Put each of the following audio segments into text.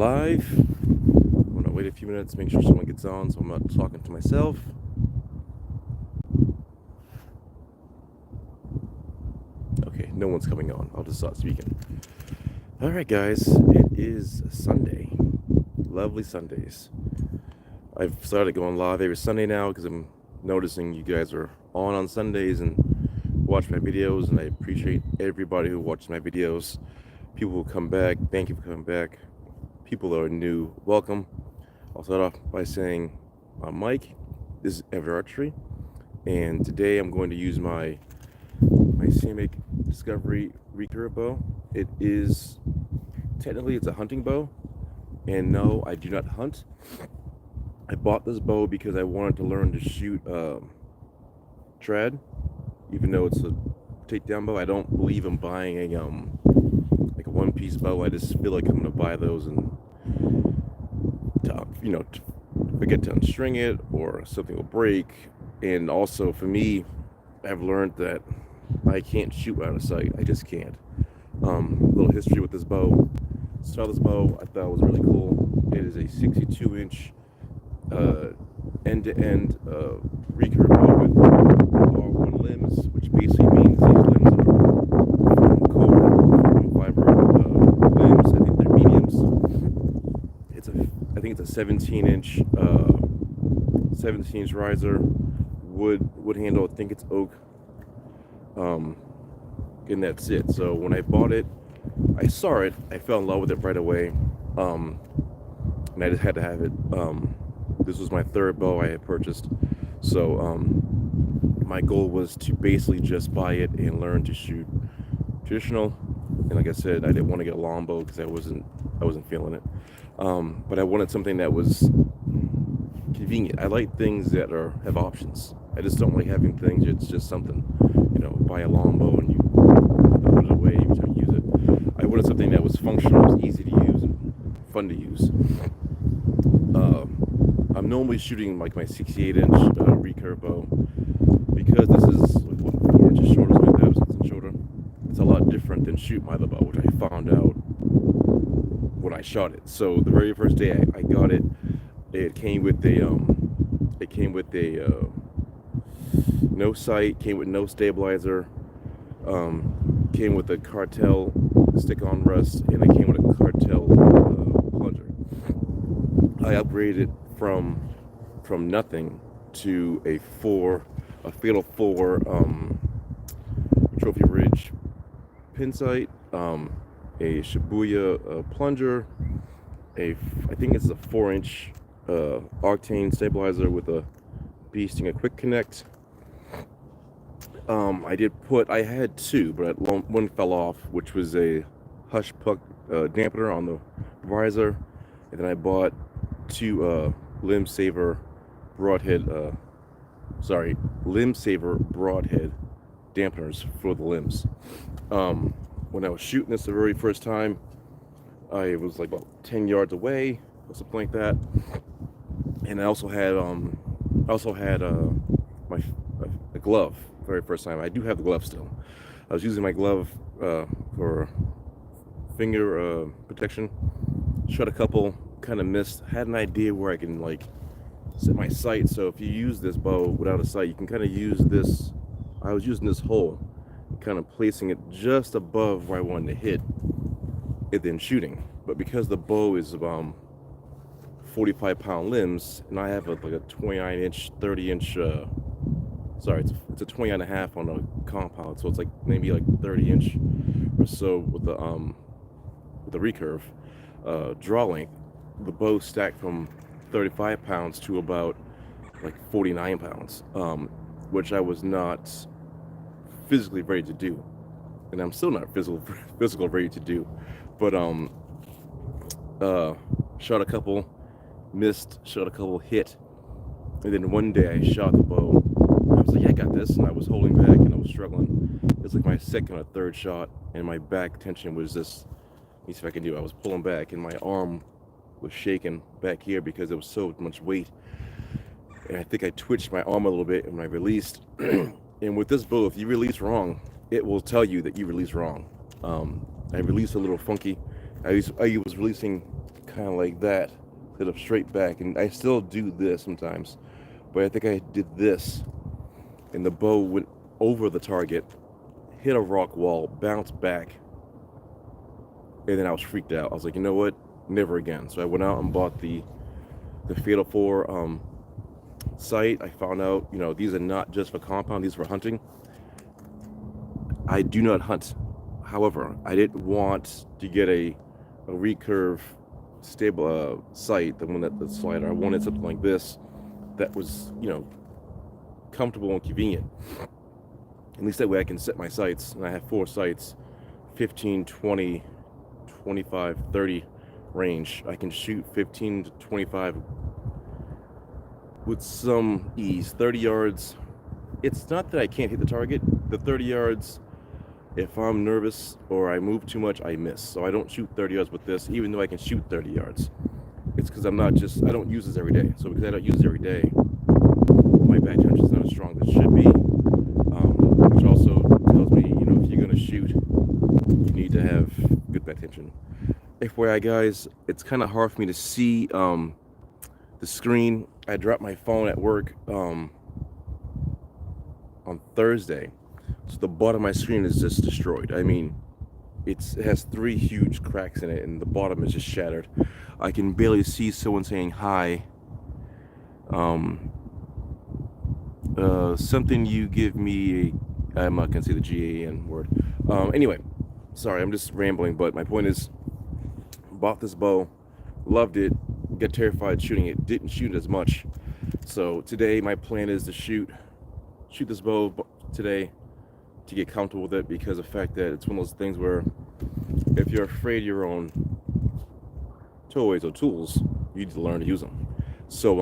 live. I'm gonna wait a few minutes, make sure someone gets on so I'm not talking to myself. Okay, no one's coming on. I'll just start speaking. Alright guys, it is Sunday. Lovely Sundays. I've started going live every Sunday now because I'm noticing you guys are on Sundays and watch my videos, and I appreciate everybody who watches my videos. People who come back, thank you for coming back. People that are new, welcome. I'll start off by saying I'm Mike. This is Everitt Archery, and today I'm going to use my samick Discovery recurve bow. It is technically it's a hunting bow, and no, I do not hunt. I bought this bow because I wanted to learn to shoot trad, even though it's a takedown bow. I don't believe in buying a like a one-piece bow. I just feel like I'm gonna buy those and forget to unstring it or something will break. And also for me, I've learned that I can't shoot out of sight. I just can't. Little history with this bow. Saw this bow, I thought it was really cool. It is a 62-inch end-to-end recurve bow with R1 limbs, which basically means these limbs are carbon fiber limbs. I think they're mediums. I think it's a 17-inch riser, wood handle. I think it's oak. And that's it. So when I bought it, I saw it, I fell in love with it right away, and I just had to have it. This was my third bow I had purchased, so my goal was to basically just buy it and learn to shoot traditional. And like I said, I didn't want to get a long bow because I wasn't feeling it, but I wanted something that was convenient. I like things that have options. I just don't like having things it's just something, buy a long bow and you put it away every time you use it. I wanted something that was functional, was easy to use, and fun to use. I'm normally shooting like my 68-inch recurve bow, because this is like 4 inches shorter, something like that, 6 inches shorter. It's a lot different than shoot my other bow, which I found out when I shot it. So the very first day I got it, it came with a no sight, came with no stabilizer, came with a cartel stick-on rest, and it came with a cartel plunger. I upgraded from nothing to a Fatal 4 Trophy Ridge pin sight, a Shibuya plunger, I think it's a 4-inch octane stabilizer with a bee stinger quick connect. I had two, but one fell off, which was a hush puck dampener on the visor, and then I bought two limb saver broadhead dampeners for the limbs. When I was shooting this the very first time, I was like about 10 yards away or something like that, and I also had my glove. Very first time. I do have the glove still. I was using my glove for finger protection. Shot a couple, kind of missed. Had an idea where I can like set my sight. So if you use this bow without a sight, you can kind of use this. I was using this hole, kind of placing it just above where I wanted to hit it, then shooting. But because the bow is 45-pound limbs, and I have like a 29-inch, 30-inch. It's a 20 and a half on a compound, so it's like maybe like 30-inch or so with the recurve draw length. The bow stacked from 35 pounds to about like 49 pounds, which I was not physically ready to do, and I'm still not physical ready to do. But shot a couple, missed, shot a couple, hit, and then one day I shot the bow. I was like, yeah, I got this, and I was holding back and I was struggling. It was like my second or third shot, and my back tension was just, let me see if I can do it. I was pulling back, and my arm was shaking back here because there was so much weight. And I think I twitched my arm a little bit when I released. And with this bow, if you release wrong, it will tell you that you released wrong. I released a little funky. I was releasing kind of like that, hit up straight back, and I still do this sometimes, but I think I did this, and the bow went over the target, hit a rock wall, bounced back, and then I was freaked out. I was like, you know what, never again. So I went out and bought the Fatal 4 sight. I found out, you know, these are not just for compound, these are for hunting. I do not hunt. However, I didn't want to get a recurve stable sight, the one that the slider. I wanted something like this that was, you know, comfortable and convenient. At least that way I can set my sights, and I have 4 sights, 15, 20, 25, 30 range. I can shoot 15 to 25 with some ease. 30 yards, it's not that I can't hit the target. The 30 yards, if I'm nervous or I move too much, I miss. So I don't shoot 30 yards with this, even though I can shoot 30 yards. It's because I don't use this every day. So because I don't use it every day, my back tension is not as strong as it should be. Which also tells me, you know, if you're gonna shoot, you need to have good back tension. FYI guys, it's kind of hard for me to see the screen. I dropped my phone at work on Thursday, so the bottom of my screen is just destroyed. I mean, it has 3 huge cracks in it, and the bottom is just shattered. I can barely see someone saying hi. Something you give me, I'm not gonna say the GAN word. Anyway, sorry, I'm just rambling, but my point is, bought this bow, loved it, got terrified shooting it, didn't shoot it as much. So today my plan is to shoot this bow today to get comfortable with it, because of the fact that it's one of those things where if you're afraid of your own toys or tools, you need to learn to use them. So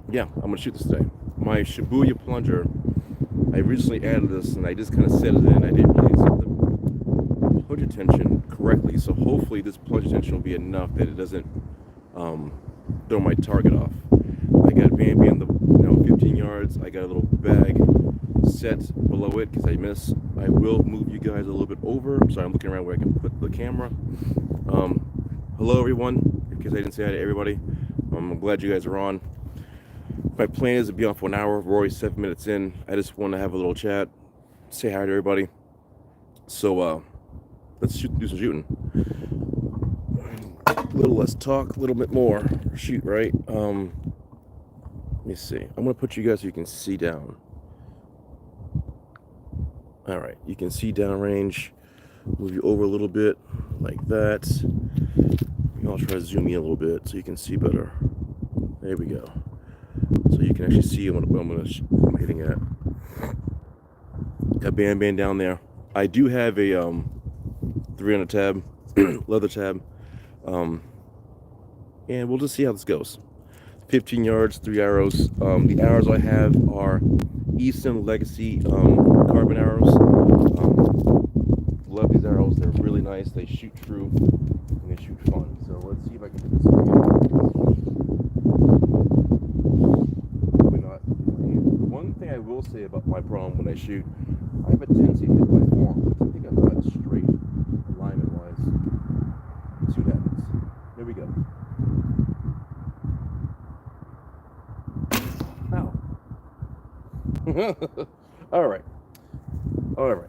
yeah, I'm gonna shoot this today. My Shibuya plunger, I recently added this and I just kind of set it in. I didn't really set the plunger tension correctly, so hopefully this plunger tension will be enough that it doesn't throw my target off. I got Bambi in the 15 yards. I got a little bag set below it because I miss. I will move you guys a little bit over. I'm sorry, I'm looking around where I can put the camera. Hello everyone, because I didn't say hi to everybody. I'm glad you guys are on. My plan is to be on for an hour. We're already 7 minutes in. I just want to have a little chat, say hi to everybody. So let's do some shooting. A little less talk, a little bit more shoot, right? Let me see. I'm gonna put you guys so you can see down. All right, you can see downrange. Move you over a little bit, like that. I'll try to zoom in a little bit so you can see better. There we go. So you can actually see what I'm hitting at. Got Bam down there. I do have a 300 tab, leather tab, and we'll just see how this goes. 15 yards, 3 arrows. The arrows I have are Easton Legacy carbon arrows. Love these arrows. They're really nice. They shoot true and they shoot fun. So let's see if I can do this again. Probably not. One thing I will say about my problem when I shoot, I have a tendency to hit my form. I think I'm not straight alignment wise. Let's see what happens. There we go. Ow. Alright,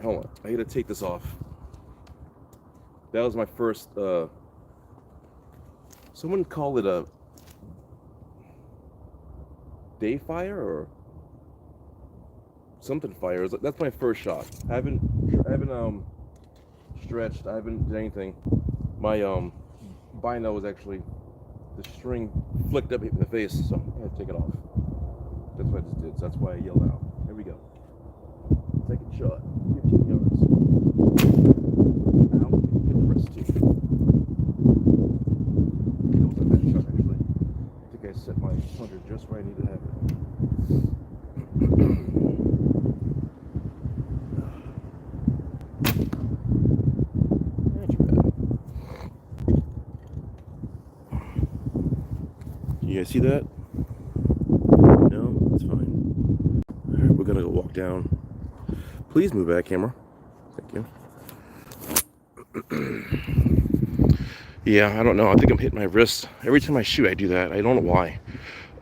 hold on. I gotta take this off. That was my first, someone call it a day fire or something fire. That's my first shot. I haven't stretched, I haven't done anything. My bino was actually, the string flicked up, hit me in the face, so I had to take it off. That's what I just did, so that's why I yelled out. Here we go. Second shot, 15 yards. Now, hit the rest too. That was a bad shot, actually. I think I set my plunger just where I need to have it. Not too bad. You guys see that? No, that's fine. Alright, we're gonna go walk down. Please move back, camera. Thank you. Yeah, I don't know. I think I'm hitting my wrist. Every time I shoot, I do that. I don't know why.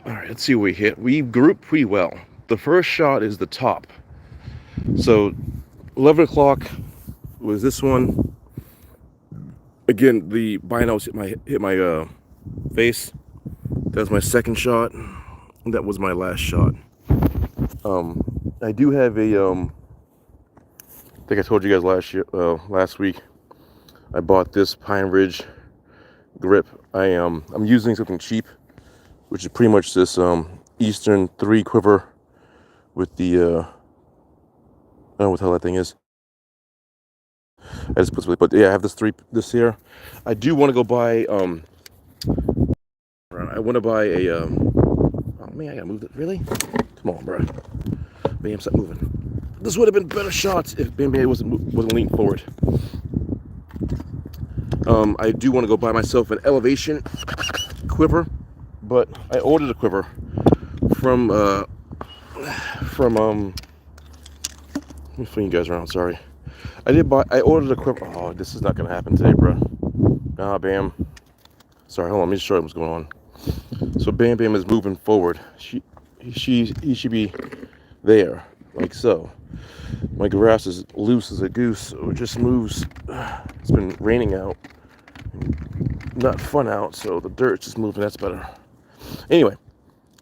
All right, let's see what we hit. We grouped pretty well. The first shot is the top. So 11 o'clock was this one. Again, the binos hit my face. That was my second shot. That was my last shot. I do have I think I told you guys last week. I bought this Pine Ridge grip. I'm using something cheap, which is pretty much this Eastern 3 quiver with the I don't know what the hell that thing is. I just put it, but yeah, I have this here. I do want to go buy I want to buy a oh man, I gotta move it. Really? Come on, bro. Bam, stop moving. This would have been better shots if Bam Bam wasn't leaning forward. I do want to go buy myself an elevation quiver, but I ordered a quiver from let me fling you guys around. Sorry, I ordered a quiver. Oh, this is not gonna happen today, bro. Ah, Bam. Sorry, hold on. Let me just show you what's going on. So Bam Bam is moving forward. He should be there, like so. My grass is loose as a goose, so it just moves. It's been raining out, not fun out, so the dirt's just moving. That's better. Anyway,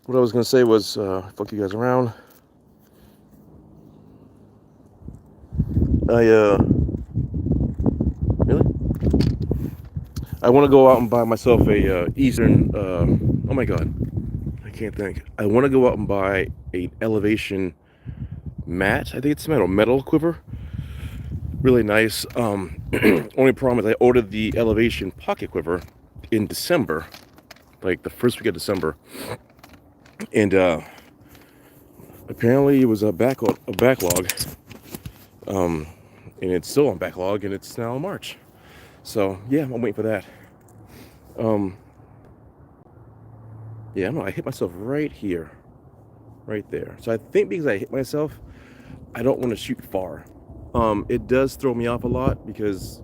what I was gonna say was, fuck you guys around. Really? I want to go out and buy myself a Eastern. Oh my God, I can't think. I want to go out and buy a elevation mat. I think it's metal quiver. Really nice. Only problem is I ordered the elevation pocket quiver in December, like the first week of December, and apparently it was a backlog. And it's still on backlog, and it's now March. So yeah, I'm waiting for that. Yeah, I don't know. I hit myself right here, right there. So I think because I hit myself, I don't want to shoot far. It does throw me off a lot because,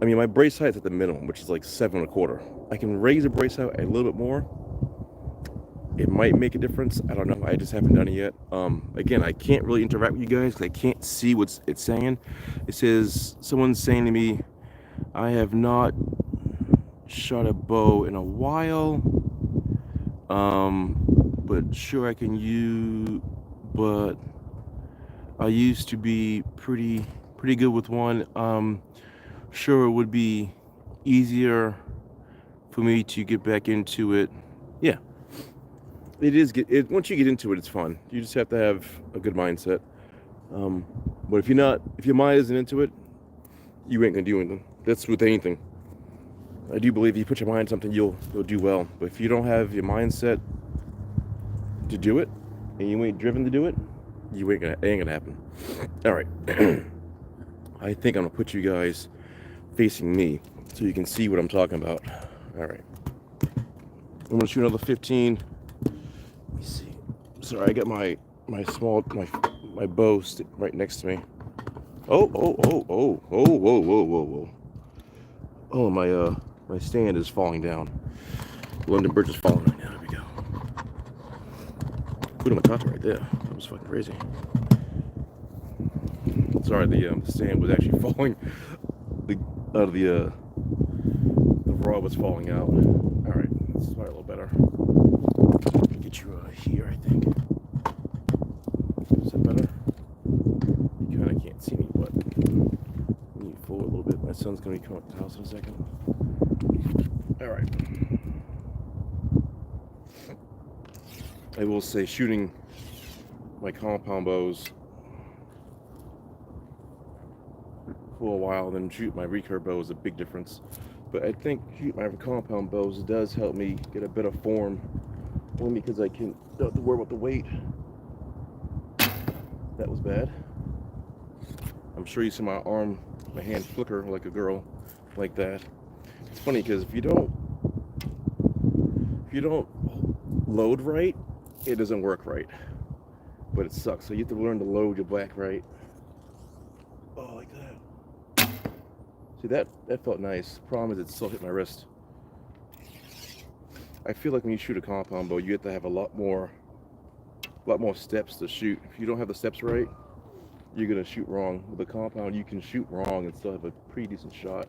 I mean, my brace height's at the minimum, which is like 7.25. I can raise the brace height a little bit more. It might make a difference. I don't know. I just haven't done it yet. Again, I can't really interact with you guys because I can't see what it's saying. It says, someone's saying to me, I have not shot a bow in a while. But sure I can use, but I used to be pretty good with one. Sure it would be easier for me to get back into it. Yeah. It is. Once you get into it, it's fun. You just have to have a good mindset. But if your mind isn't into it, you ain't gonna do anything. That's with anything. I do believe if you put your mind on something, you'll do well. But if you don't have your mindset to do it, and you ain't driven to do it, it ain't gonna happen. All right. I think I'm gonna put you guys facing me so you can see what I'm talking about. All right. I'm gonna shoot another 15. Let me see. Sorry, I got my bow right next to me. Oh, whoa. Oh, my stand is falling down. London Bridge is falling right now. There we go. Put my top right there. That was fucking crazy. Sorry, the stand was actually falling. The rod was falling out. All right, let's try a little better. Get you here, I think. Is that better? You kind of can't see me, but move forward a little bit. My son's gonna be coming up to the house in a second. All right. I will say, shooting my compound bows for a while, and then shoot my recurve bow is a big difference. But I think shoot my compound bows does help me get a better form, only because I don't have to worry about the weight. That was bad. I'm sure you see my hand flicker like a girl, like that. It's funny because if you don't load right, it doesn't work right. But it sucks. So you have to learn to load your back right. Oh, like that. See, that felt nice. Problem is, it still hit my wrist. I feel like when you shoot a compound bow, you have to have a lot more steps to shoot. If you don't have the steps right, you're gonna shoot wrong. With a compound, you can shoot wrong and still have a pretty decent shot.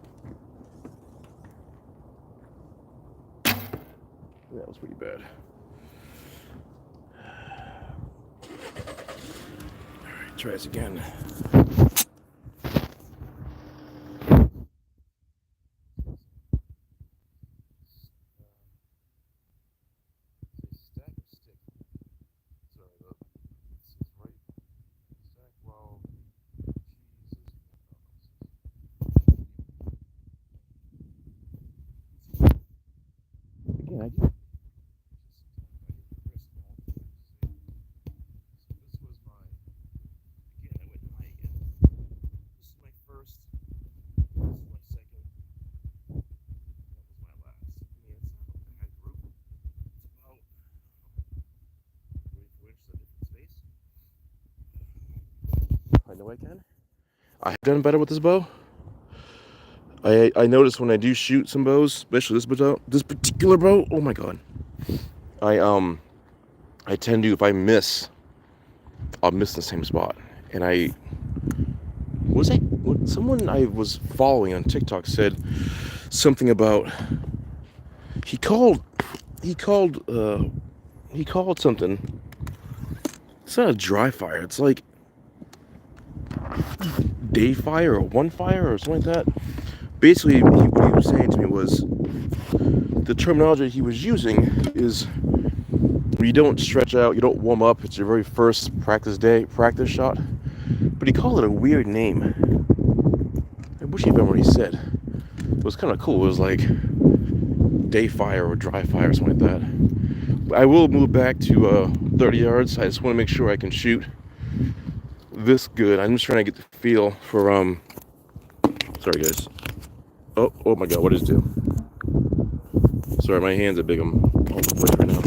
That was pretty bad. Alright, try this again. Again, I just I know I can. I have done better with this bow. I notice when I do shoot some bows, especially this particular bow. Oh my god! I tend to, if I miss, I'll miss the same spot. And someone I was following on TikTok said something about he called something. It's not a dry fire. It's like day fire or one fire or something like that. Basically, what he was saying to me was the terminology he was using is you don't stretch out, you don't warm up. It's your very first practice shot. But he called it a weird name. I wish he'd remember what he said. It was kind of cool. It was like day fire or dry fire or something like that. I will move back to 30 yards. I just want to make sure I can shoot this good. I'm just trying to get the feel for sorry guys. Oh my god, what is it? Sorry, my hands are big. I'm all over the place right now.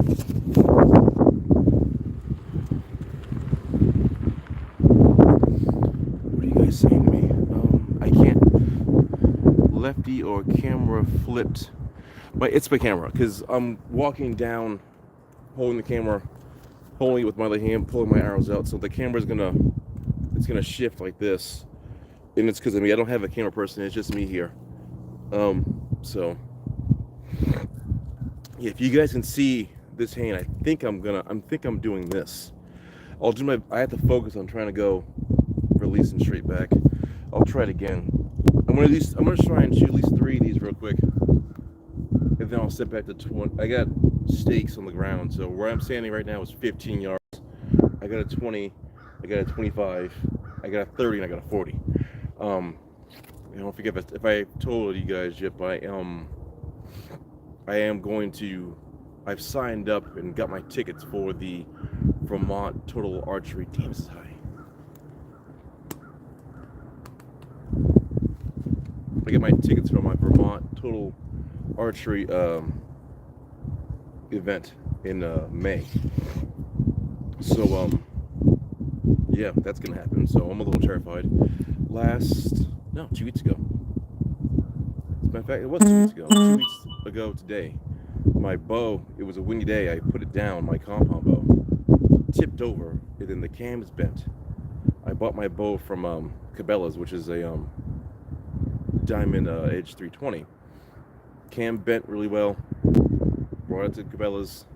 What are you guys saying to me? I can't lefty or camera flipped. It's my camera because I'm walking down, holding the camera, holding it with my other hand, pulling my arrows out. So the camera's gonna shift like this, and it's because I don't have a camera person. It's just me here. So yeah, if you guys can see this hand, I think I'm doing this. I have to focus on trying to go releasing straight back. I'll try it again. I'm gonna try and shoot at least 3 of these real quick, and then I'll sit back to 20. I got stakes on the ground, so where I'm standing right now is 15 yards. I got a 20, I got a 25, I got a 30, and I got a 40. I don't forget if I told you guys yet, but I've signed up and got my tickets for the Vermont Total Archery. Damn, this is high. I get my tickets for my Vermont Total Archery event in May. So yeah, that's gonna happen. So I'm a little terrified. 2 weeks ago. As a matter of fact, it was 2 weeks ago. 2 weeks ago today, my bow, it was a windy day. I put it down, my compound bow, tipped over, and then the cam is bent. I bought my bow from Cabela's, which is a Diamond Edge 320. Cam bent really well. Brought it to Cabela's.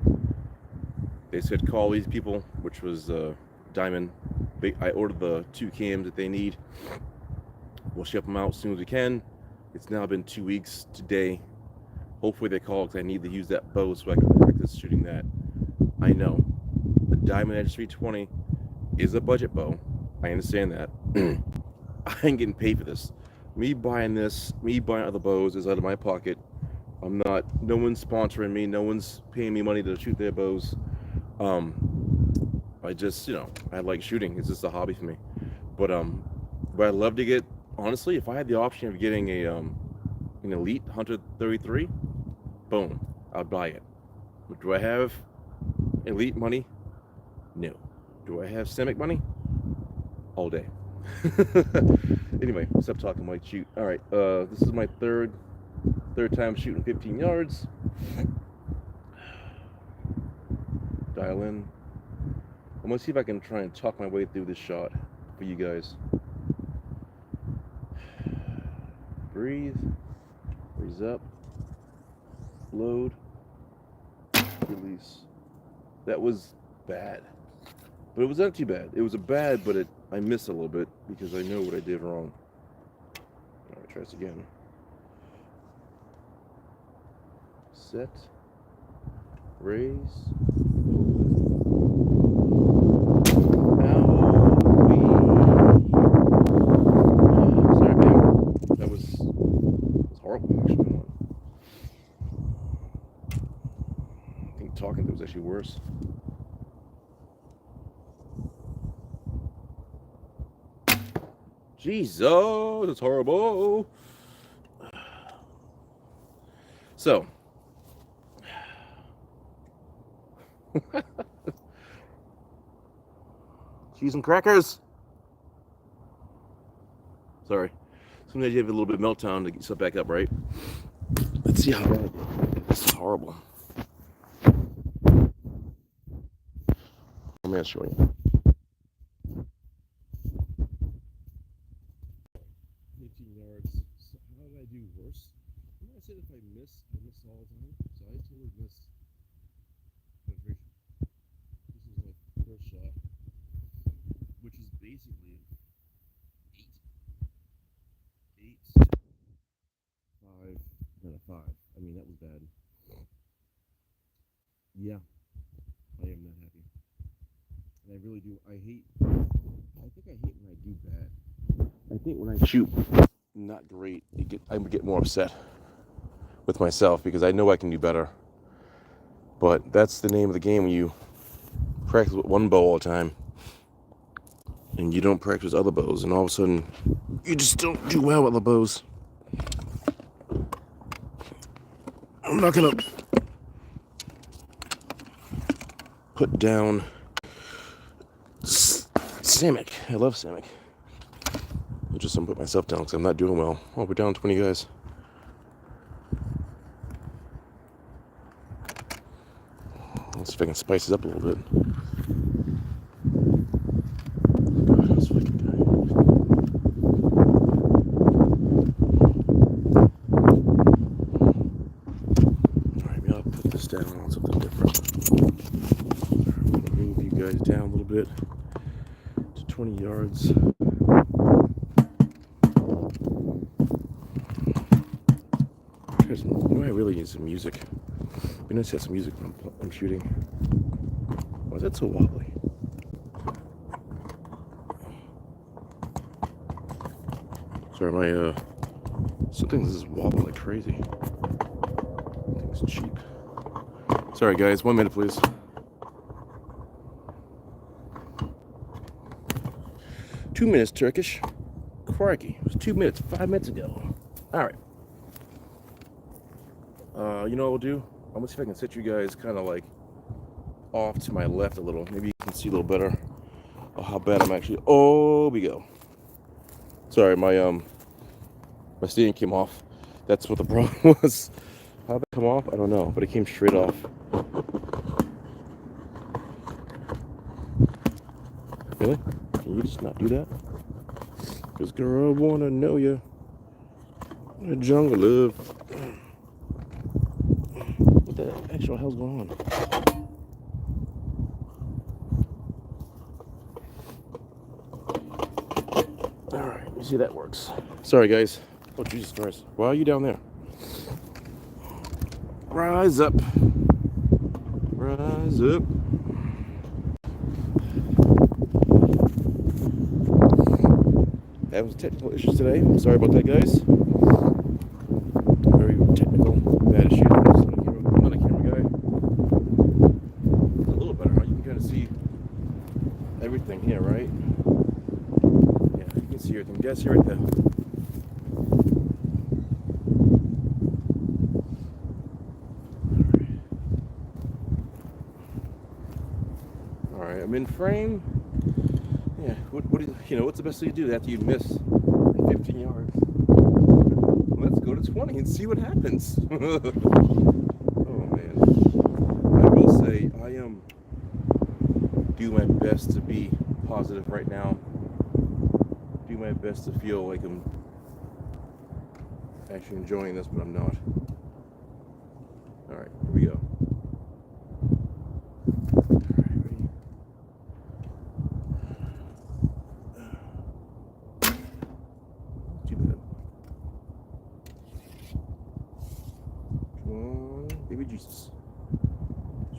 They said call these people, which was Diamond. I ordered the 2 cams that they need. We'll ship them out as soon as we can. It's now been 2 weeks today. Hopefully they call because I need to use that bow so I can practice shooting that. I know the Diamond Edge 320 is a budget bow. I understand that. I ain't getting paid for this. Me buying other bows is out of my pocket. No one's sponsoring me. No one's paying me money to shoot their bows. I just, I like shooting. It's just a hobby for me. But I'd love to get, honestly, if I had the option of getting an Elite Hunter 33, boom, I'd buy it. But do I have Elite money? No. Do I have samick money? All day. Anyway, stop talking while I shoot. All right, this is my third time shooting 15 yards. Dial in. I'm gonna see if I can try and talk my way through this shot for you guys. Breathe. Raise up. Load. Release. That was bad. But it was not too bad. It was a bad, but I missed a little bit because I know what I did wrong. Alright, try this again. Set. Raise. Sorry, man. That was horrible, actually. I think talking to was actually worse. Jesus, that's horrible. So, cheese and crackers. Sorry. Sometimes you have a little bit of meltdown to get yourself back up, right? Let's see how bad it is. This is horrible. Let me show you. 18 yards. So how did I do worse? I said if I miss all the time. So I totally missed penetration. This is my first shot, which is basically 8, 5, and a 5. I mean, that was bad. Yeah, I am not happy. And I really do. I think I hate when I do bad. I think when I shoot not great, I get more upset with myself because I know I can do better. But that's the name of the game when you practice with one bow all the time and you don't practice other bows, and all of a sudden you just don't do well with the bows. I'm not gonna put down samick. I love samick. I just don't put myself down because I'm not doing well. Oh, we're down 20 guys. Let's see if I can spice it up a little bit. God, this fucking guy. Alright, maybe I'll put this down on something different. I'm going to move you guys down a little bit to 20 yards. I really need some music. It'd be nice to have some music when I'm shooting. Why is that so wobbly? Sorry, my something is wobbling like crazy. Thing's cheap. Sorry guys, 1 minute please. Two minutes, Turkish. Crikey, it was 2 minutes, 5 minutes ago. Alright. You know what we'll do? I'm gonna see if I can set you guys kind of like off to my left a little. Maybe you can see a little better how bad I'm actually. Oh, we go. Sorry, my stand came off. That's what the problem was. How did it come off? I don't know, but it came straight off. Really? Can you just not do that? Cause girl, I wanna know you. The jungle love. What the actual hell's going on? Alright, let me see if that works. Sorry guys. Oh Jesus Christ. Why are you down there? Rise up. Rise up. Having technical issues today. I'm sorry about that, guys. Very technical, bad issues. I'm not a camera guy. It's a little better, huh? You can kind of see everything here, right? Yeah, you can see everything. You guys see right there. Alright, I'm in frame. Yeah, what's the best thing to do after you miss 15 yards? Let's go to 20 and see what happens. Oh man. I will say I am doing my best to be positive right now. Do my best to feel like I'm actually enjoying this, but I'm not. Alright, here we go. Too bad. Come on, baby Jesus.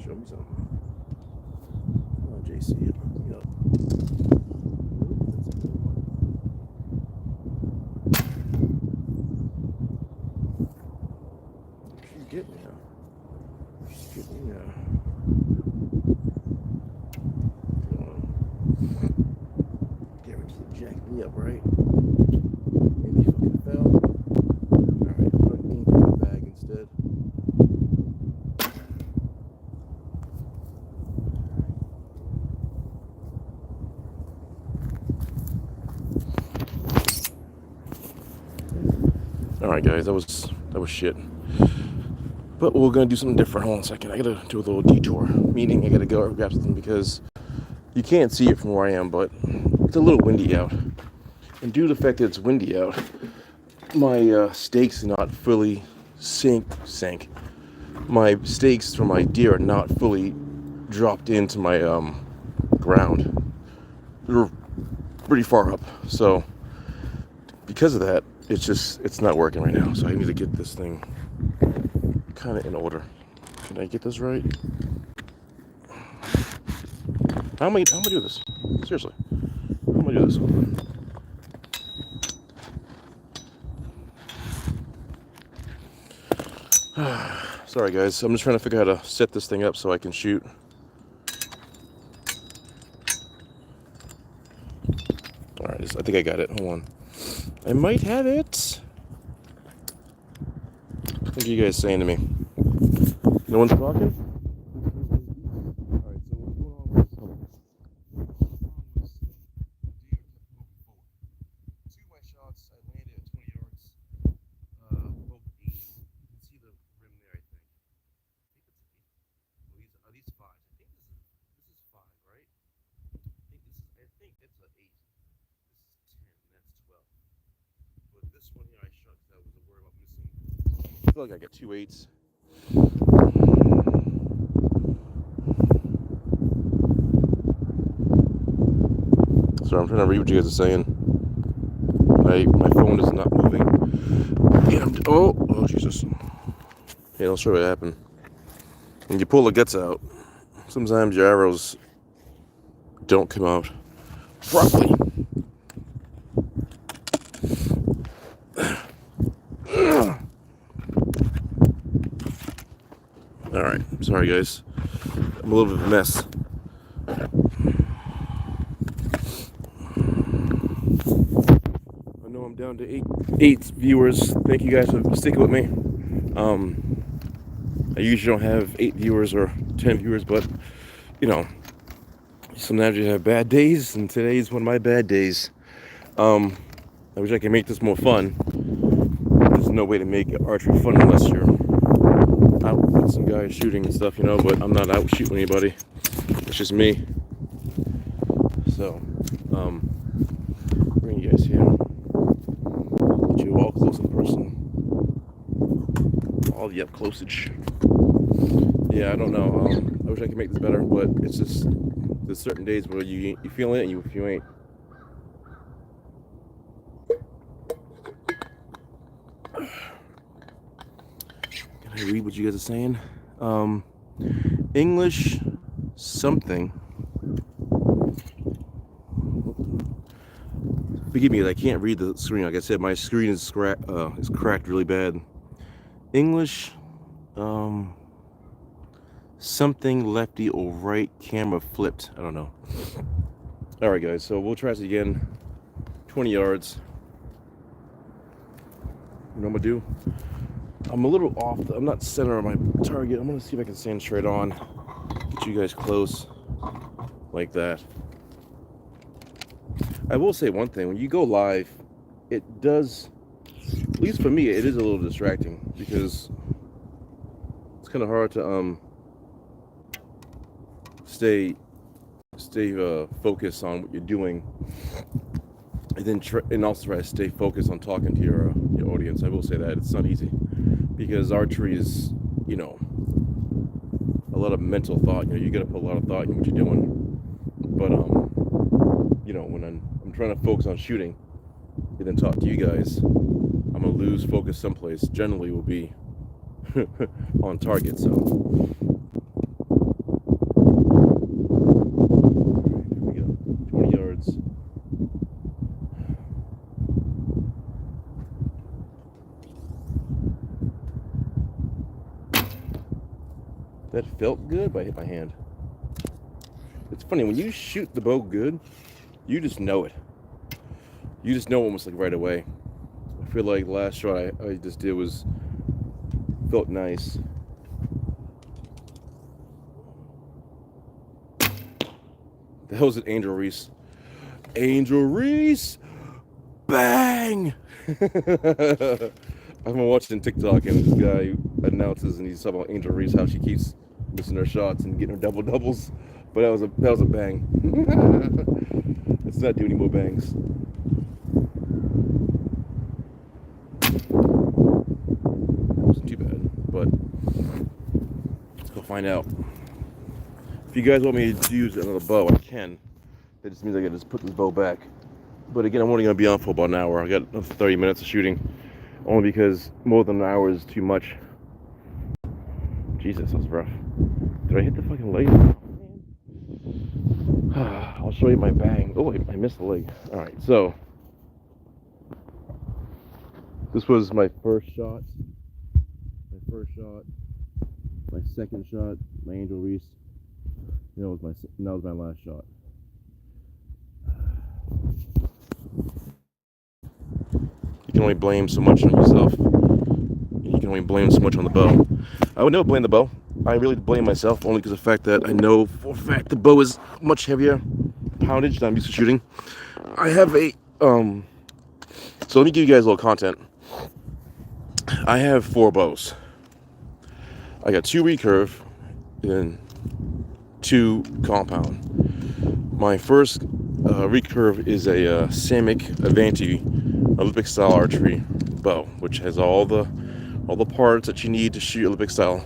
Show me something. Come on, JC. Hook me up. That's a good one. She's getting me now. She's getting me now. Come on. Guaranteed to jack me up, right? Maybe fucking fell. Alright, I'm gonna aim for the bag instead. Alright guys, that was shit. But we're gonna do something different. Hold on a second. I gotta do a little detour. Meaning I gotta go grab something because you can't see it from where I am, but it's a little windy out. And due to the fact that it's windy out, my stakes are not fully sank. My stakes for my deer are not fully dropped into my ground. They're pretty far up. So because of that, it's not working right now. So I need to get this thing kind of in order. Can I get this right? How am I do this? Seriously, how am I do this? Sorry guys, I'm just trying to figure out how to set this thing up so I can shoot. Alright, I think I got it. Hold on. I might have it. What are you guys saying to me? No one's talking? Alright, so what's going on with two of my shots, I landed at 20 yards. Both eight. You can see the rim there, I think. I think it's 8. Well, these fives. I think this is 5, right? I think it's an 8. This is 10, and that's 12. But this one here I shot because I was worried about missing. I feel like I got 2 8s. Sorry, I'm trying to read what you guys are saying. My phone is not moving. And oh Jesus. Yeah, I'll show you what happened. When you pull the guts out, sometimes your arrows don't come out properly. Alright, sorry guys. I'm a little bit of a mess. I know I'm down to eight viewers. Thank you guys for sticking with me. I usually don't have 8 viewers or 10 viewers, but you know, sometimes you have bad days, and today's one of my bad days. I wish I could make this more fun. There's no way to make archery fun unless you're out with some guys shooting and stuff, you know, but I'm not out shooting anybody. It's just me. So, bring you guys here. Get you all close in person. All the up closage. Yeah, I don't know. I wish I could make this better, but it's just there's certain days where you feel it and you ain't. Can I read what you guys are saying? English something. Forgive me, I can't read the screen. Like I said, my screen is cracked really bad. English, something lefty or right camera flipped. I don't know. All right, guys. So we'll try this again. 20 yards. You know what I'm gonna do? I'm a little off. I'm not center of my target. I'm gonna see if I can stand straight on. Get you guys close, like that. I will say one thing: when you go live, it does, at least for me, it is a little distracting because it's kind of hard to stay focused on what you're doing, and then and also try to stay focused on talking to your audience. I will say that it's not easy because archery is, you know, a lot of mental thought. You know, you got to put a lot of thought in what you're doing. But you know, when I'm trying to focus on shooting and then talk to you guys, I'm gonna lose focus someplace. Generally, will be on target. So here we go. 20 yards. That felt good, but I hit my hand. It's funny, when you shoot the bow good, you just know it. You just know almost like right away. I feel like the last shot I just did felt nice. That was an Angel Reese. Angel Reese! Bang! I've been watching TikTok, and this guy announces, and he's talking about Angel Reese, how she keeps missing her shots and getting her doubles. But that was a bang. Let's not do any more bangs. That wasn't too bad, but let's go find out. If you guys want me to use another bow, I can. That just means I gotta just put this bow back. But again, I'm only gonna be on for about an hour. I got 30 minutes of shooting, only because more than an hour is too much. Jesus, that was rough. Did I hit the fucking leg? I'll show you my bang. Oh, I missed the leg. All right, so this was my first shot. My second shot, my Angel Reese. That was my last shot. You can only blame so much on yourself. You can only blame so much on the bow. I would never blame the bow. I really blame myself only because of the fact that I know for a fact the bow is much heavier poundage than I'm used to shooting. I have a so let me give you guys a little content. I have 4 bows. I got 2 recurve and 2 compound. My first recurve is a samick Avanti Olympic style archery bow, which has all the parts that you need to shoot Olympic style.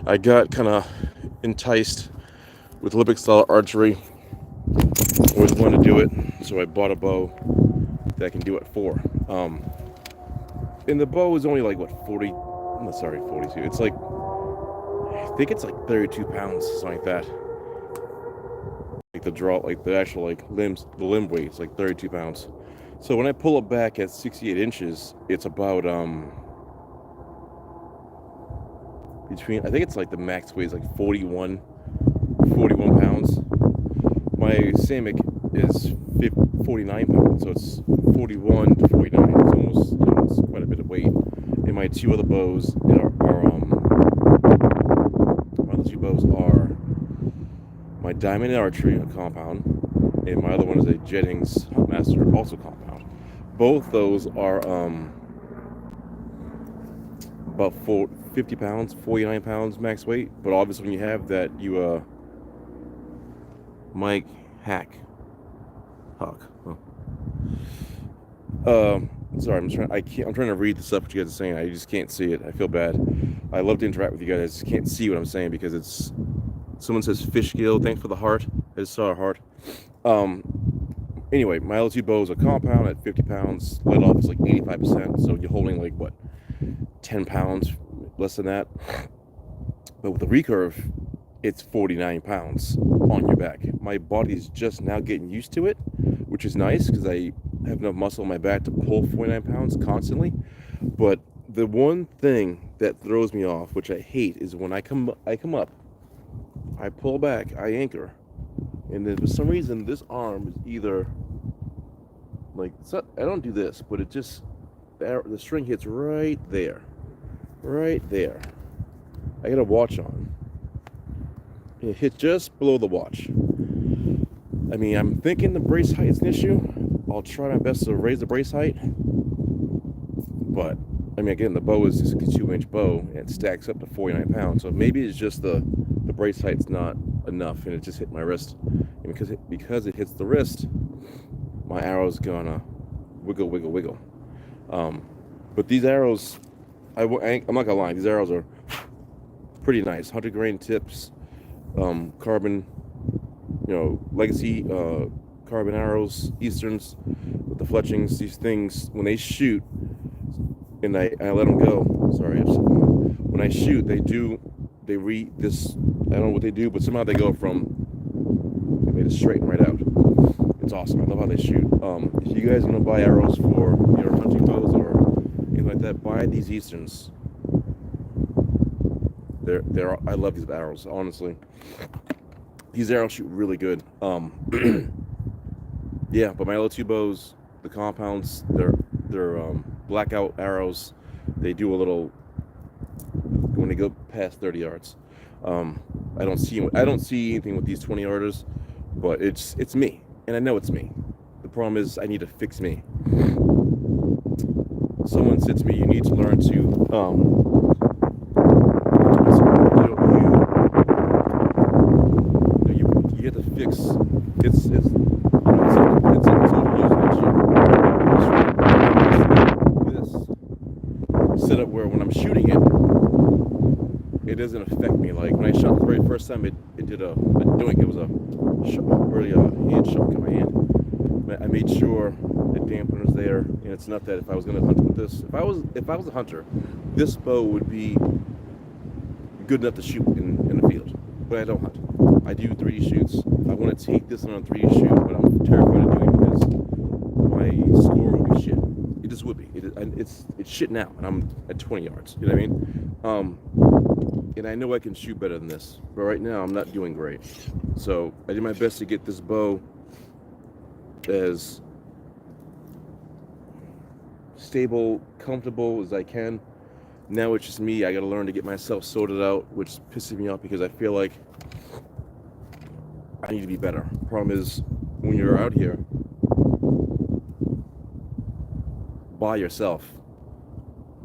I got kind of enticed with Olympic style archery. Always wanted to do it, so I bought a bow that can do it for. And the bow is only like what 42. It's like, I think it's like 32 pounds, something like that. Like the draw, like the actual like limbs, the limb weight is like 32 pounds. So when I pull it back at 68 inches, it's about between, I think it's like the max weight is like 41 pounds. My samick is 49 pounds, so it's 41 to 49. It's quite a bit of weight. And my 2 other bows are my Diamond Archery, a compound, and my other one is a Jennings Huntmaster, also compound. Both those are about 50 pounds, 49 pounds max weight. But obviously, when you have that, you Mike Huck. Sorry, I'm trying to read the stuff what you guys are saying. I just can't see it. I feel bad. I love to interact with you guys. I just can't see what I'm saying because it's. Someone says fish gill. Thanks for the heart. I just saw a heart. Anyway, my other 2 bows are compound at 50 pounds. Let off is like 85%. So you're holding like what, 10 pounds, less than that. But with the recurve, it's 49 pounds on your back. My body's just now getting used to it, which is nice because I have enough muscle on my back to pull 49 pounds constantly. But the one thing that throws me off, which I hate, is when I come up, I pull back, I anchor, and then for some reason this arm is either like, I don't do this, but it just, the string hits right there. I got a watch on. It hit just below the watch. I mean, I'm thinking the brace height is an issue, I'll try my best to raise the brace height. But I mean, again, the bow is just a 2-inch bow and it stacks up to 49 pounds. So maybe it's just the brace height's not enough and it just hit my wrist. And because it hits the wrist, my arrow's gonna wiggle, wiggle, wiggle. But these arrows, I'm not gonna lie, these arrows are pretty nice. 100 grain tips, carbon, legacy carbon arrows, Easterns with the fletchings. These things, when they shoot, and I let them go. Sorry, when I shoot, they read this. I don't know what they do, but somehow they go they just straighten right out. It's awesome. I love how they shoot. If you guys are gonna buy arrows for your hunting bows or anything like that, buy these Easterns. I love these arrows, honestly. These arrows shoot really good. Yeah, but my L2 bows, the compounds, they're blackout arrows. They do a little when they go past 30 yards. I don't see anything with these 20-yarders, but it's me, and I know it's me. The problem is I need to fix me. Someone said to me, you need to learn to you have to fix it's set up where when I'm shooting it doesn't affect me. Like when I shot the very first time, it did a doink. It was a really hand shock in my hand. I made sure the dampener's there, and it's not that if I was going to hunt with this, if I was a hunter, this bow would be good enough to shoot in the field. But I don't hunt. I do 3D shoots. I want to take this on a 3D shoot, but I'm terrified of doing it because my score will be shit. It just would be. It's shit now, and I'm at 20 yards. You know what I mean? And I know I can shoot better than this, but right now I'm not doing great. So I did my best to get this bow as stable, comfortable as I can. Now it's just me. I got to learn to get myself sorted out, which pisses me off because I feel like I need to be better. Problem is, when you're out here by yourself,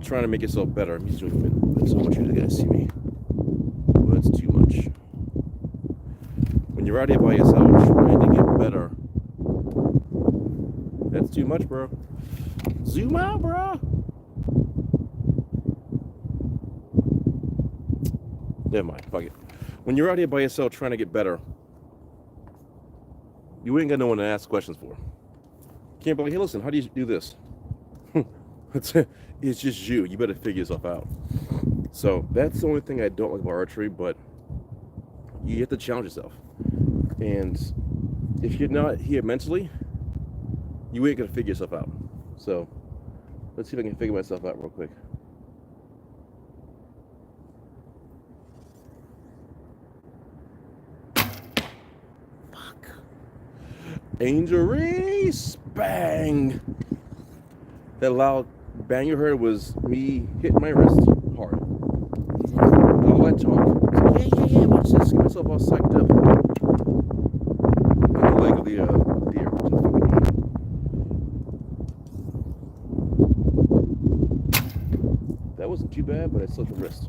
trying to make yourself better. I'm just doing it. So much you guys see me. Well, that's too much. When you're out here by yourself, trying to get better. That's too much, bro. Zoom out, bro. Never mind. Fuck it. When you're out here by yourself trying to get better, you ain't got no one to ask questions for. Can't be like, hey, listen, how do you do this? It's just you. You better figure yourself out. So that's the only thing I don't like about archery, but you have to challenge yourself. And if you're not here mentally, you ain't gonna figure yourself out. So let's see if I can figure myself out real quick. Fuck. Angel Reese! Bang! That loud bang you heard was me hitting my wrist hard. All that talk. Like, yeah, watch this. Get myself all psyched up. On the leg of the deer. That wasn't too bad, but I slipped the wrist.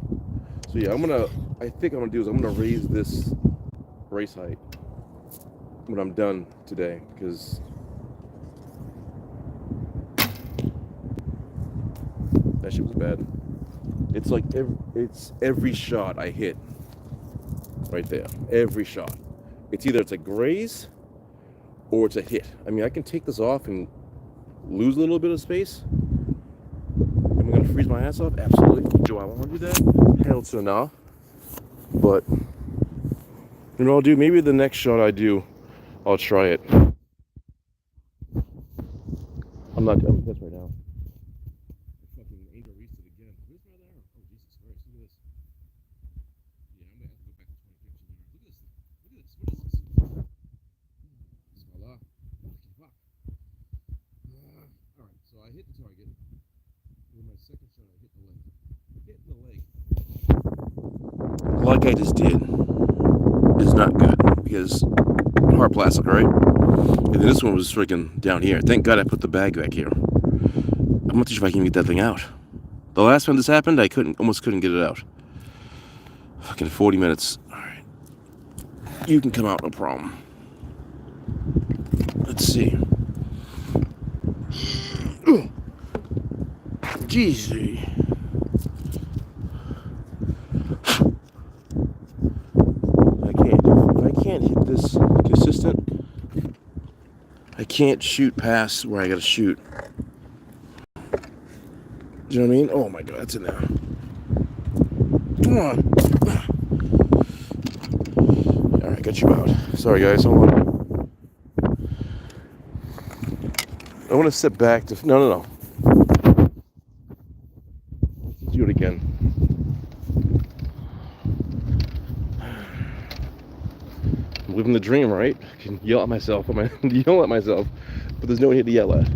So yeah, I think I'm gonna do is I'm gonna raise this brace height when I'm done today, because that shit was bad. It's like every shot I hit right there. Every shot. It's a graze or it's a hit. I mean, I can take this off and lose a little bit of space. Am I gonna freeze my ass off? Absolutely. Do I want to do that? Hell to no. But you know what I'll do? Maybe the next shot I do, I'll try it. I'm pissed right now. Fucking Angel Reese it again. Where's my other arrow? Oh, Jesus Christ. Look at this. Yeah, I'm gonna have to go back to 20 pictures. Look at this. What is this? Bismillah. Fuck. Alright, so I hit the target. With my second shot, I hit the leg. Hitting the leg, like I just did, is not good, because 100 hard plastic, right? And then this one was freaking down here. Thank God I put the bag back here. I'm not too sure if I can get that thing out. The last time this happened, I almost couldn't get it out. Fucking 40 minutes. All right. You can come out, no problem. Let's see. Jeez. If I can't hit this consistent, I can't shoot past where I gotta shoot. Do you know what I mean? Oh my God, that's in there. Come on. All right, got you out. Sorry guys, hold on. I want to sit back to, no. Let's do it again. I'm living the dream, right? I can yell at myself, but there's no one here to yell at.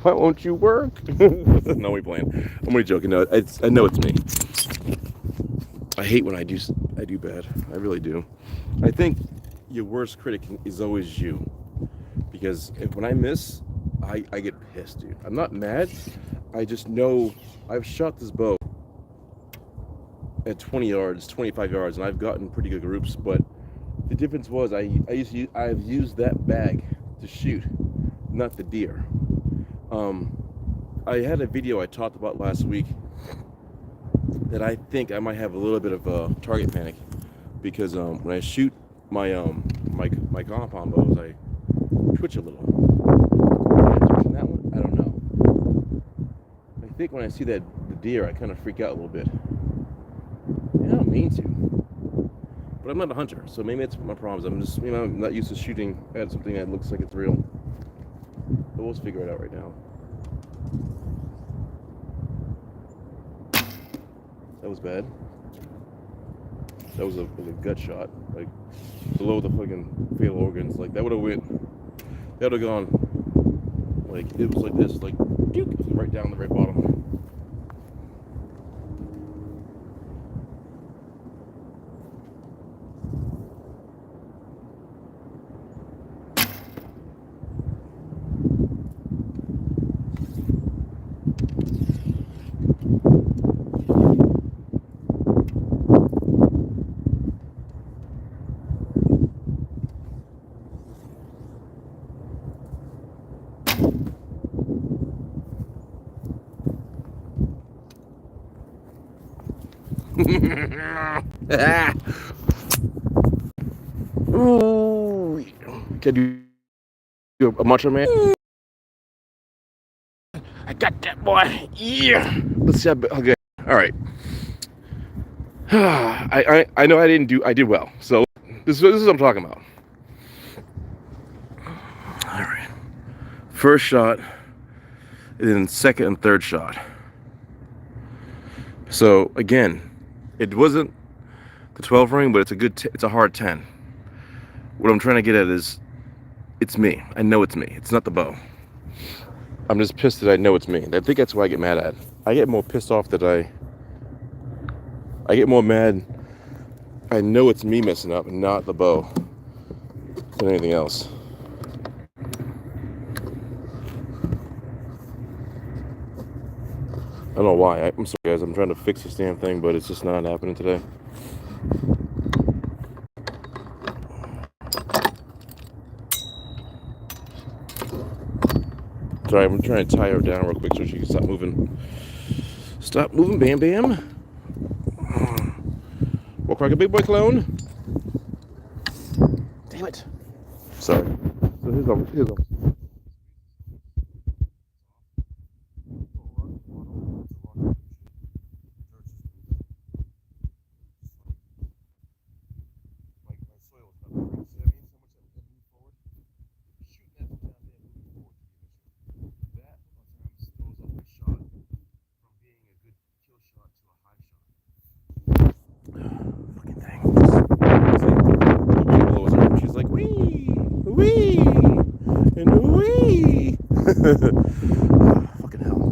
Why won't you work? No, we playing. I'm only joking. No, I know it's me. I hate when I do bad. I really do. I think your worst critic is always you, because when I miss, I get pissed, dude. I'm not mad. I just know I've shot this bow at 20 yards, 25 yards, and I've gotten pretty good groups. But the difference was I've used that bag to shoot, not the deer. I had a video I talked about last week that I think I might have a little bit of a target panic, because when I shoot my my compound bows, I twitch a little. Am I twitching that one? I don't know. I think when I see the deer, I kind of freak out a little bit. I don't mean to, but I'm not a hunter, so maybe it's my problems. I'm not used to shooting at something that looks like it's real. But we'll figure it out right now. That was bad. That was a gut shot, like below the fucking fatal organs. Like that would have gone, like it was like this, like right down the right bottom. Ooh. Can you a macho man? I got that boy. Yeah. Let's see. Okay. All right. I know I did well. So this is what I'm talking about. All right. First shot, and then second and third shot. So again, it wasn't the 12 ring, but it's a hard 10. What I'm trying to get at is, it's me. I know it's me. It's not the bow. I'm just pissed that I know it's me. I think that's what I get mad at. I get more pissed off that I get more mad. I know it's me messing up and not the bow than anything else. I don't know why. I'm sorry guys, I'm trying to fix this damn thing, but it's just not happening today. Sorry, I'm trying to tie her down real quick so she can stop moving. Stop moving, Bam Bam. Walk like a big boy clone. Damn it. Sorry. So here's a fucking hell.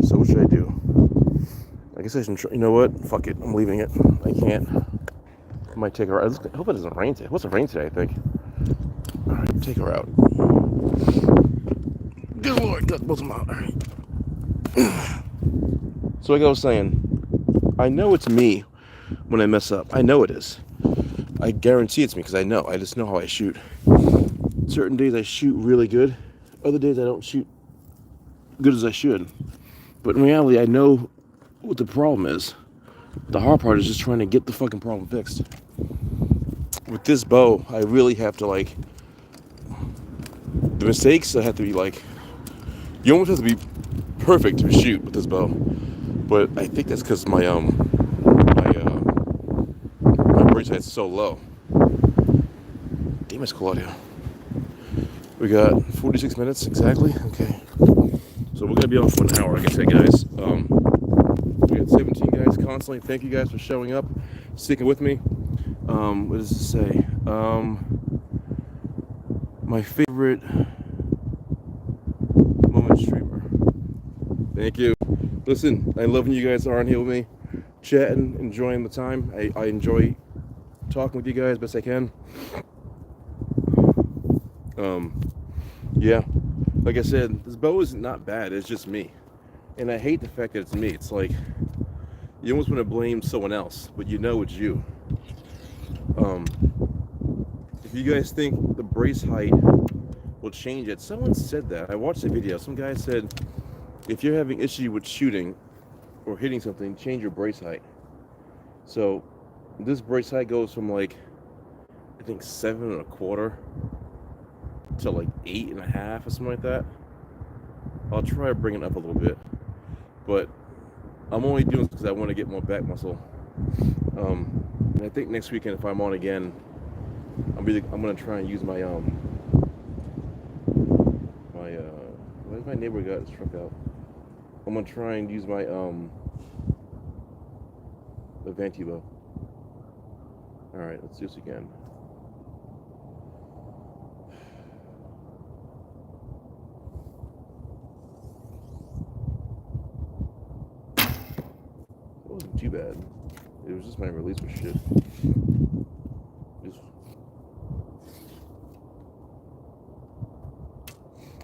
So what should I do? I guess I should, you know what? Fuck it. I'm leaving it. I can't. might take her out. I hope it doesn't rain today. What's it rain today, I think. Alright, take her out. Good Lord, got both of them out. Alright. So like I was saying, I know it's me when I mess up. I know it is. I guarantee it's me because I know. I just know how I shoot. Certain days I shoot really good. Other days I don't shoot good as I should. But in reality, I know what the problem is. The hard part is just trying to get the fucking problem fixed. With this bow, I really have to like, the mistakes I have to be like, you almost have to be perfect to shoot with this bow. But I think that's because my brace height's so low. Damn, it's cool out here. We got 46 minutes exactly. Okay. So we're gonna be on for an hour, like I said, guys. We got 17 guys constantly. Thank you guys for showing up, sticking with me. What does it say? My favorite moment streamer. Thank you. Listen, I love when you guys are on here with me, chatting, enjoying the time. I enjoy talking with you guys best I can. Yeah, like I said, this bow is not bad. It's just me, and I hate the fact that it's me. It's like you almost want to blame someone else, but you know it's you. If you guys think the brace height will change it, someone said that. I watched a video. Some guy said if you're having issue with shooting or hitting something, change your brace height. So this brace height goes from like I think 7.25 to like 8.5 or something like that. I'll try to bring it up a little bit, but I'm only doing this because I want to get more back muscle. And I think next weekend, if I'm on again, I'm gonna try and use my where's my neighbor got his truck out? I'm gonna try and use my the Vanti bow. All right, let's do this again. It wasn't too bad. It was just my release was shit.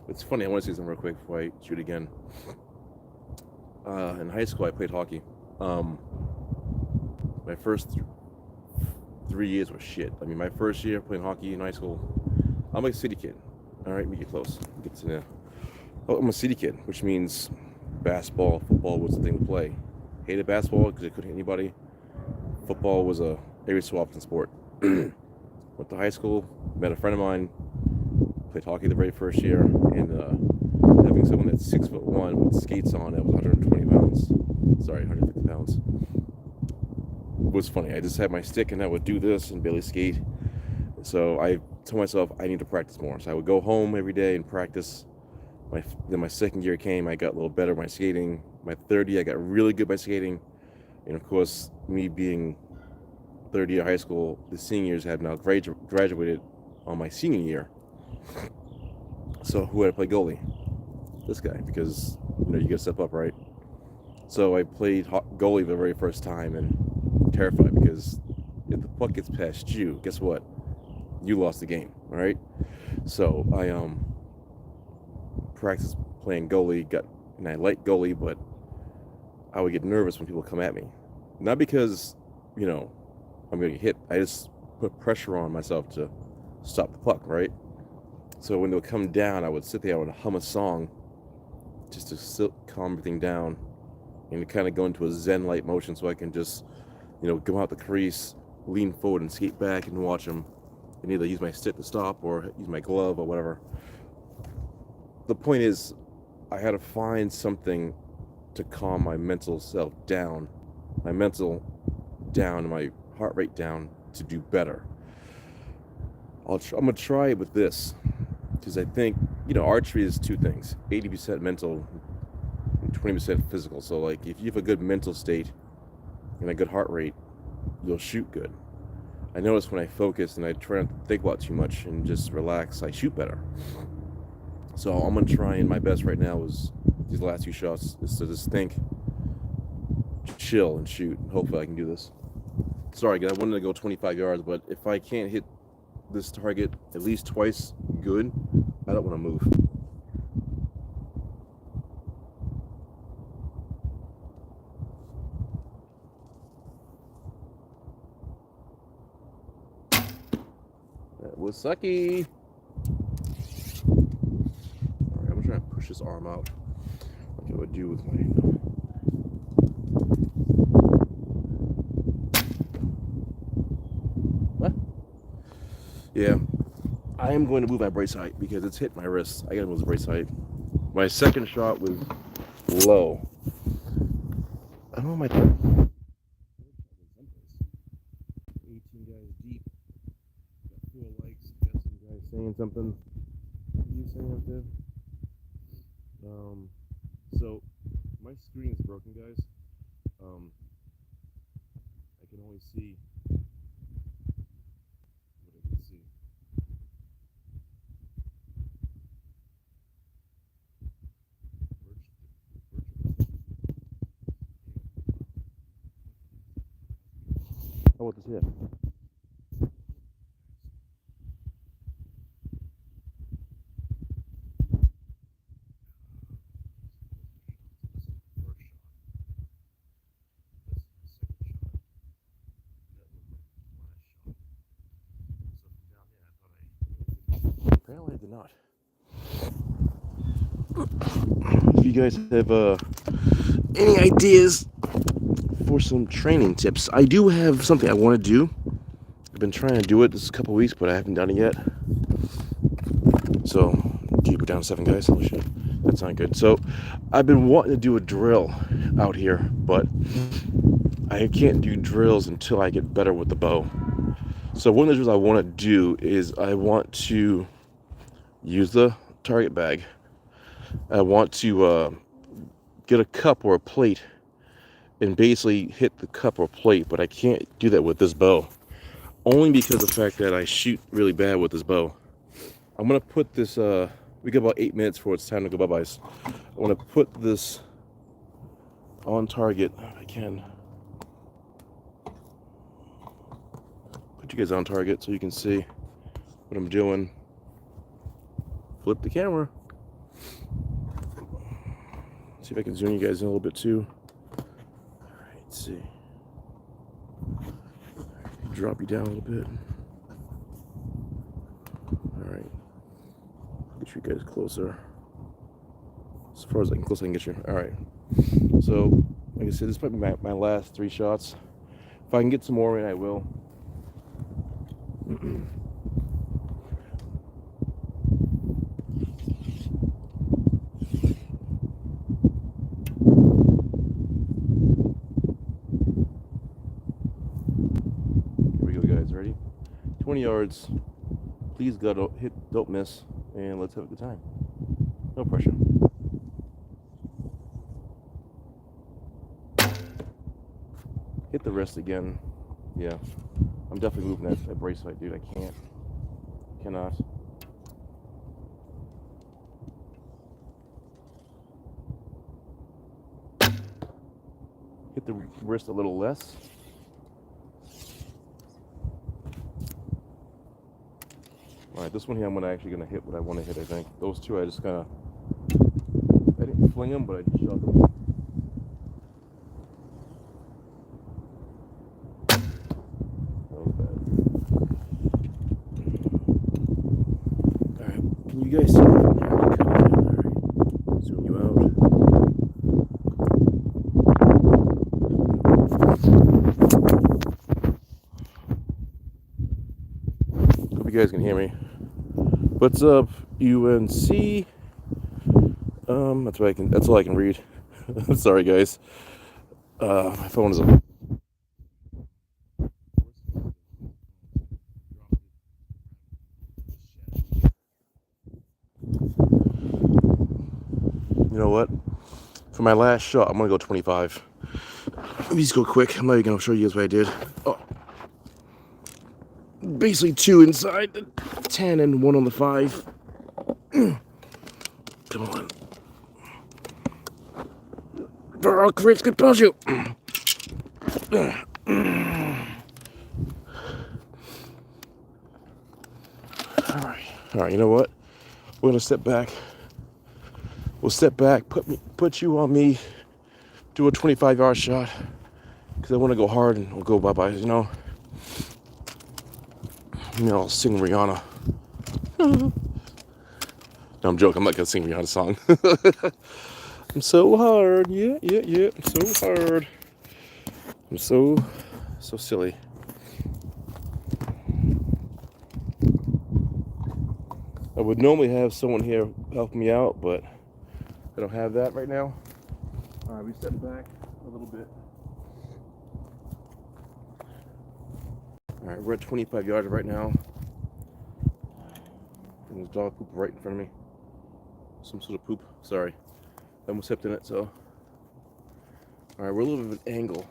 It's funny, I want to say something real quick before I shoot again. In high school, I played hockey. My first 3 years were shit. I mean, my first year playing hockey in high school, I'm a city kid. All right, make it close. Get to know. Oh, I'm a city kid, which means basketball, football was the thing to play. Hated basketball because I couldn't hit anybody. Football was a every so often sport. Went to high school, met a friend of mine, played hockey the very first year, and having someone that's 6'1" with skates on that was 120 pounds. Sorry, 150 pounds. Was funny. I just had my stick and I would do this and barely skate. So I told myself I need to practice more. So I would go home every day and practice. Then my second year came, I got a little better at my skating. My third year, I got really good by skating. And of course, me being third year high school, the seniors have now graduated on my senior year. So who would I play goalie? This guy, because you gotta step up, right? So I played goalie the very first time and I'm terrified because if the puck gets past you, guess what? You lost the game, all right? So I practiced playing goalie, and I like goalie, but I would get nervous when people come at me. Not because, I'm gonna get hit. I just put pressure on myself to stop the puck, right? So when they would come down, I would sit there and hum a song just to calm everything down and to kind of go into a zen-like motion so I can just, go out the crease, lean forward and skate back and watch them and either use my stick to stop or use my glove or whatever. The point is, I had to find something to calm my mental self down, and my heart rate down to do better. I'm going to try it with this because I think, archery is two things, 80% mental and 20% physical. So like if you have a good mental state and a good heart rate, you'll shoot good. I notice when I focus and I try not to think about too much and just relax, I shoot better. So I'm going to try, and my best right now is these last few shots is to just think, chill and shoot. Hopefully I can do this. Sorry, guys, I wanted to go 25 yards, but if I can't hit this target at least twice good, I don't want to move. That was sucky. Alright, I'm gonna try and push this arm out like I would do with my... What? Yeah, I am going to move my brace height because it's hit my wrist. I gotta move the brace height. My second shot was low. I don't know my 18 guys deep. Got 4 likes. Got some guys saying something. What are you saying up there? So my screen is broken, guys. I can only see what I can see. How about this here? Apparently I did not. If you guys have any ideas for some training tips, I do have something I want to do. I've been trying to do it this couple weeks, but I haven't done it yet. So, keep it down to 7, guys. Oh shit, that's not good. So, I've been wanting to do a drill out here, but I can't do drills until I get better with the bow. So one of the drills I want to do is I want to use the target bag. I want to get a cup or a plate and basically hit the cup or plate, but I can't do that with this bow. Only because of the fact that I shoot really bad with this bow. I'm going to put this, we got about 8 minutes before it's time to go bye-byes. I want to put this on target if I can. Put you guys on target so you can see what I'm doing. Flip the camera. See if I can zoom you guys in a little bit too. Alright, let's see. Drop you down a little bit. Alright. Get you guys closer. As far as I can close I can get you. Alright. So, like I said, this is probably my last 3 shots. If I can get some more in, I will. Here we go, guys. Ready? 20 yards. Please God, don't miss, and let's have a good time. No pressure. Hit the wrist again. Yeah, I'm definitely moving that brace height, dude. I cannot. Hit the wrist a little less. All right, this one here I'm actually gonna hit what I want to hit. I think those two I just kind of, I didn't fling them, but I just shot them. You guys see me from there? Alright, zoom you out. Hope you guys can hear me. What's up, UNC? That's all I can read. I'm sorry, guys. My phone is up. You know what? For my last shot, I'm gonna go 25. Let me just go quick. I'm not even gonna show you guys what I did. Oh. Basically 2 inside the 10 and 1 on the 5. Come on. Bro, Chris, good push you. All right, you know what? We're gonna step back. We'll step back, put you on me, do a 25-yard shot, because I want to go hard and we'll go bye-bye, you know? I'll sing Rihanna. No, I'm joking. I'm not gonna sing Rihanna's song. I'm so hard. Yeah. I'm so hard. I'm so silly. I would normally have someone here helping me out, but I don't have that right now. All right, we step back a little bit. All right, we're at 25 yards right now. And there's dog poop right in front of me. Some sort of poop. Sorry. I almost stepped in it, so. All right, we're a little bit of an angle.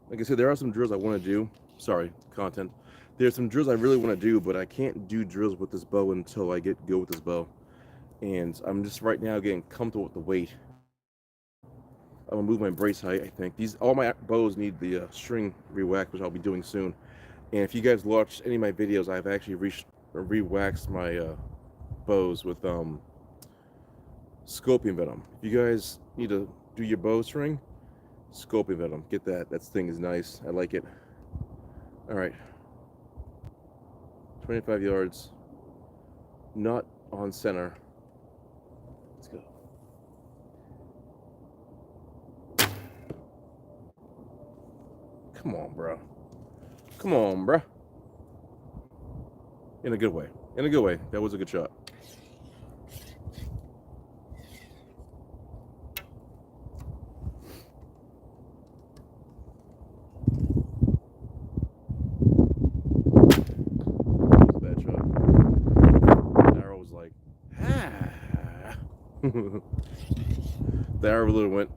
Like I said, there are some drills I want to do. Sorry, content. There's some drills I really want to do, but I can't do drills with this bow until I get go with this bow. And I'm just right now getting comfortable with the weight. I'm gonna move my brace height, I think. All my bows need the string re-wax, which I'll be doing soon. And if you guys watched any of my videos, I've actually re-waxed my bows with scorpion venom. If you guys need to do your bow string, scorpion venom, get that. That thing is nice. I like it. All right, 25 yards, not on center. Let's go. Come on, bro. Come on, bro. In a good way. In a good way. That was a good shot. Bad shot. The arrow was like, ah. The arrow literally went.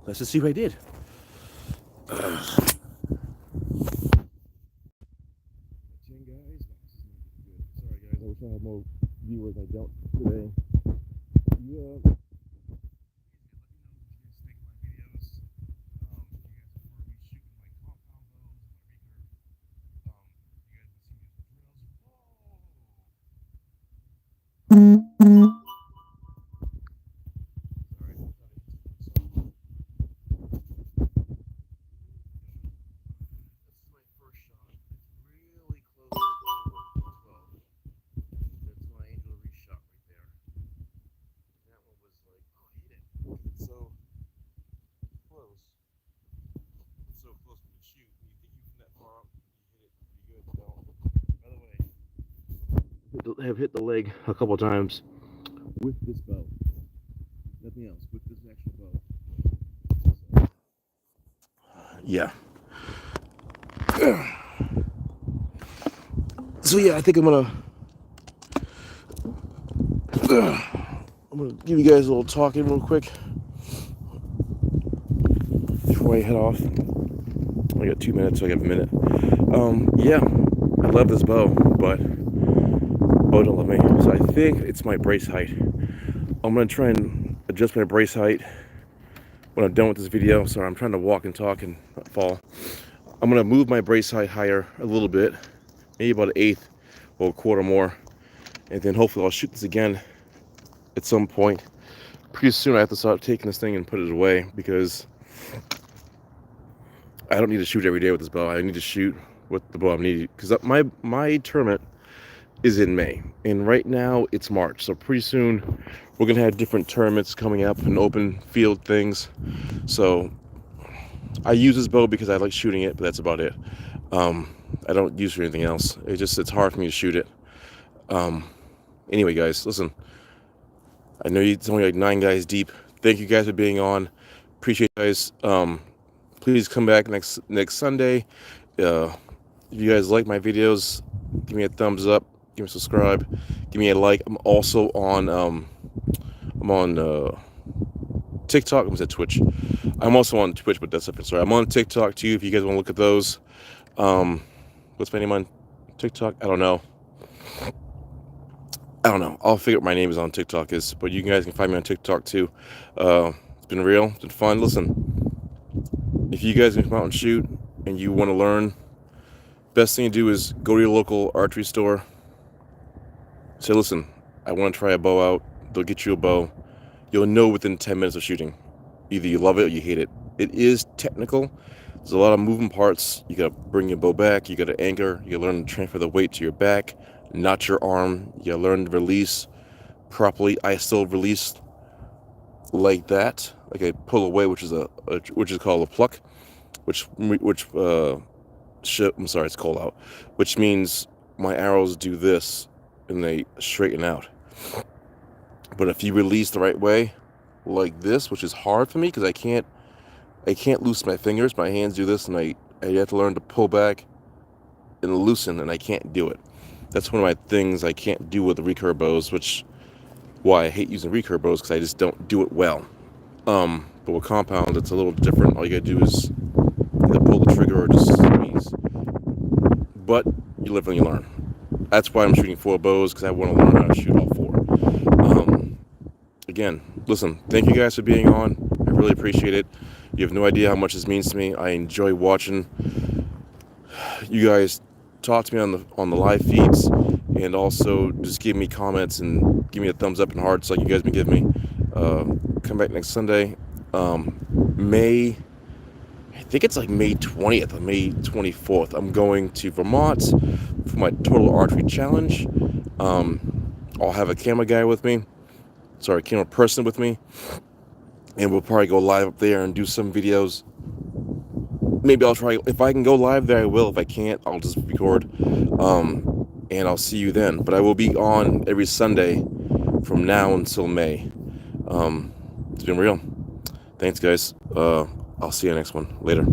Let's just see what I did. Sorry guys, I wish I had more viewers. I don't today. Have hit the leg a couple times with this bow. Nothing else with this actual bow. Yeah. So yeah, I think I'm gonna give you guys a little talking real quick before I head off. I got 2 minutes, so I got a minute. Yeah, I love this bow, but bow don't love me. So I think it's my brace height. I'm gonna try and adjust my brace height when I'm done with this video. Sorry, I'm trying to walk and talk and not fall. I'm gonna move my brace height higher a little bit, maybe about an eighth or a quarter more, and then hopefully I'll shoot this again at some point. Pretty soon I have to start taking this thing and put it away, because I don't need to shoot every day with this bow. I need to shoot with the bow I'm needed, because my tournament is in May, and right now it's March, so pretty soon we're gonna have different tournaments coming up and open field things. So I use this bow because I like shooting it, but that's about it. I don't use it for anything else. It's hard for me to shoot it. Anyway, guys, listen, I know it's only like 9 guys deep. Thank you guys for being on. Appreciate you guys. Please come back next Sunday. If you guys like my videos, give me a thumbs up, give me a subscribe, give me a like. I'm also on TikTok. I was at Twitch. I'm also on Twitch, but that's different. Sorry, I'm on TikTok too, if you guys want to look at those. What's my name on TikTok? I don't know. I'll figure out what my name is on TikTok is, but you guys can find me on TikTok too. It's been real. It's been fun. Listen, if you guys can come out and shoot and you want to learn, best thing to do is go to your local archery store. Say, listen, I want to try a bow out. They'll get you a bow. You'll know within 10 minutes of shooting. Either you love it or you hate it. It is technical. There's a lot of moving parts. You gotta bring your bow back. You gotta anchor. You gotta learn to transfer the weight to your back, not your arm. You gotta learn to release properly. I still release like that, like I pull away, which is called a pluck, I'm sorry, it's cold out, which means my arrows do this and they straighten out. But if you release the right way, like this, which is hard for me because I can't loosen my fingers. My hands do this, and I have to learn to pull back and loosen, and I can't do it. That's one of my things I can't do with the recurve bows, which why I hate using recurve bows, because I just don't do it well. But with compound, it's a little different. All you gotta do is either pull the trigger or just squeeze. But you live and you learn. That's why I'm shooting 4 bows, because I want to learn how to shoot all 4. Again, listen, thank you guys for being on. I really appreciate it. You have no idea how much this means to me. I enjoy watching you guys talk to me on the live feeds, and also just give me comments and give me a thumbs up and hearts like you guys been giving me. Come back next Sunday, May. I think it's like May 20th or May 24th. I'm going to Vermont for my Total Archery Challenge. I'll have a camera guy with me. Sorry, camera person with me. And we'll probably go live up there and do some videos. Maybe I'll try. If I can go live there, I will. If I can't, I'll just record. And I'll see you then. But I will be on every Sunday from now until May. It's been real. Thanks, guys. I'll see you next one. Later.